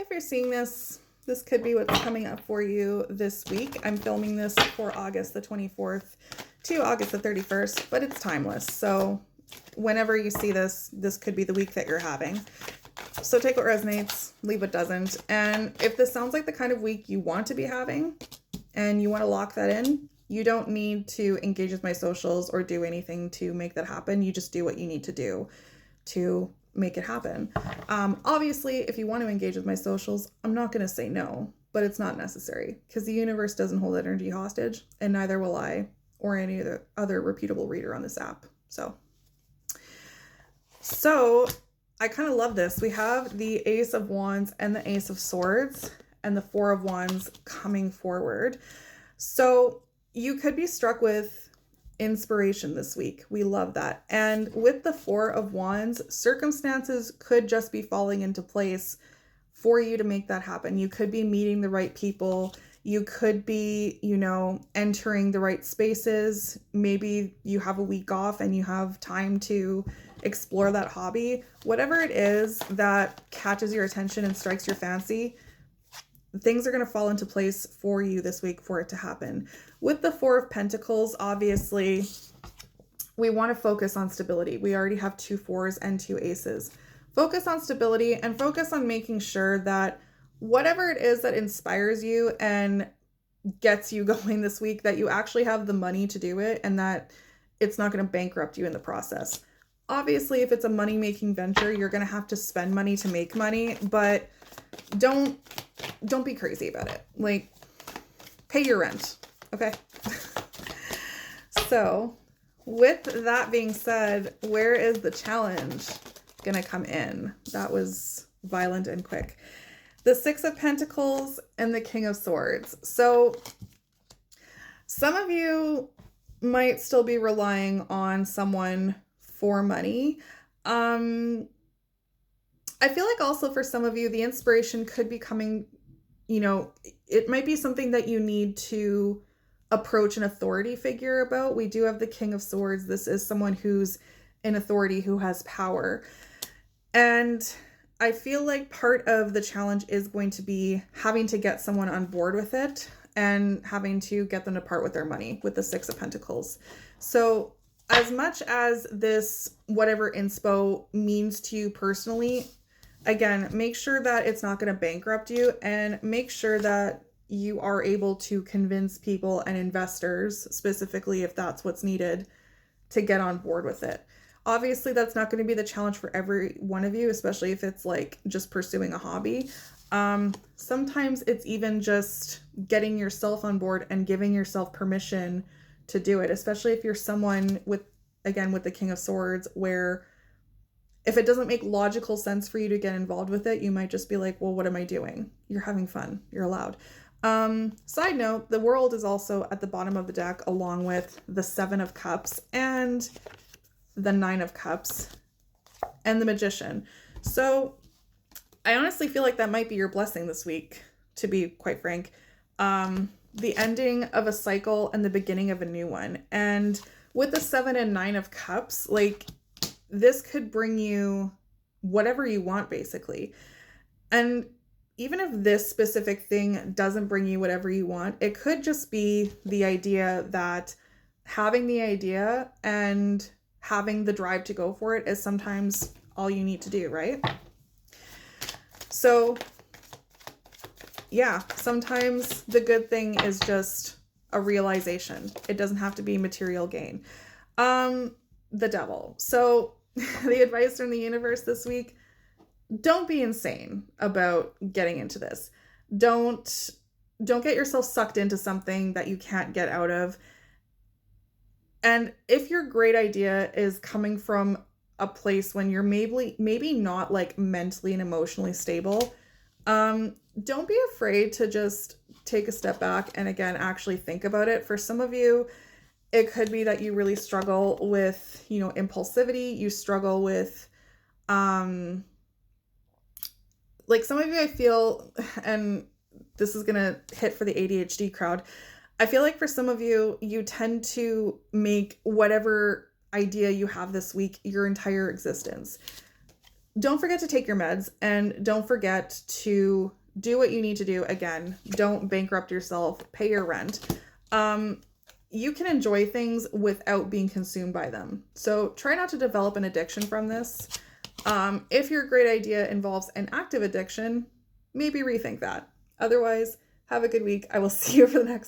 if you're seeing this, this could be what's coming up for you this week. I'm filming this for August the 24th to August the 31st, but it's timeless. So whenever you see this, this could be the week that you're having. So take what resonates, leave what doesn't. And if this sounds like the kind of week you want to be having and you want to lock that in, you don't need to engage with my socials or do anything to make that happen. You just do what you need to do to make it happen. Obviously, if you want to engage with my socials, I'm not going to say no, but it's not necessary because the universe doesn't hold that energy hostage, and neither will I or any other reputable reader on this app. So I kind of love this. We have the Ace of Wands and the Ace of Swords and the Four of Wands coming forward. So you could be struck with inspiration this week. We love that. And with the Four of Wands, circumstances could just be falling into place for you to make that happen. You could be meeting the right people. You could be, entering the right spaces. Maybe you have a week off and you have time to explore that hobby. Whatever it is that catches your attention and strikes your fancy, things are going to fall into place for you this week for it to happen. With the Four of Pentacles, obviously, we want to focus on stability. We already have 2 fours and 2 aces. Focus on stability and focus on making sure that whatever it is that inspires you and gets you going this week, that you actually have the money to do it and that it's not going to bankrupt you in the process. Obviously, if it's a money-making venture, you're going to have to spend money to make money, but don't be crazy about it. Like, pay your rent, okay? So, with that being said, where is the challenge gonna come in? That was violent and quick. The Six of Pentacles and the King of Swords. So, some of you might still be relying on someone for money. I feel like also for some of you, the inspiration could be coming, it might be something that you need to approach an authority figure about. We do have the King of Swords. This is someone who's in authority, who has power. And I feel like part of the challenge is going to be having to get someone on board with it and having to get them to part with their money with the Six of Pentacles. So as much as this, whatever inspo means to you personally, again, make sure that it's not going to bankrupt you and make sure that you are able to convince people and investors, specifically if that's what's needed, to get on board with it. Obviously, that's not going to be the challenge for every one of you, especially if it's like just pursuing a hobby. Sometimes it's even just getting yourself on board and giving yourself permission to do it, especially if you're someone with the King of Swords, where if it doesn't make logical sense for you to get involved with it, you might just be like, well, what am I doing? You're having fun. You're allowed. Side note, the World is also at the bottom of the deck, along with the Seven of Cups and the Nine of Cups and the Magician. So I honestly feel like that might be your blessing this week, to be quite frank. The ending of a cycle and the beginning of a new one. And with the 7 and 9 of Cups, like, this could bring you whatever you want, basically. And even if this specific thing doesn't bring you whatever you want, it could just be the idea that having the idea and having the drive to go for it is sometimes all you need to do, right? So yeah, sometimes the good thing is just a realization. It doesn't have to be material gain. The Devil. So the advice from the universe this week: don't be insane about getting into this. Don't get yourself sucked into something that you can't get out of. And if your great idea is coming from a place when you're maybe not like mentally and emotionally stable, don't be afraid to just take a step back and again actually think about it. For some of you, it could be that you really struggle with, impulsivity. You struggle with, like some of you, I feel, and this is going to hit for the ADHD crowd. I feel like for some of you, you tend to make whatever idea you have this week your entire existence. Don't forget to take your meds, and don't forget to do what you need to do. Again, don't bankrupt yourself, pay your rent. You can enjoy things without being consumed by them. So try not to develop an addiction from this. If your great idea involves an active addiction, maybe rethink that. Otherwise, have a good week. I will see you for the next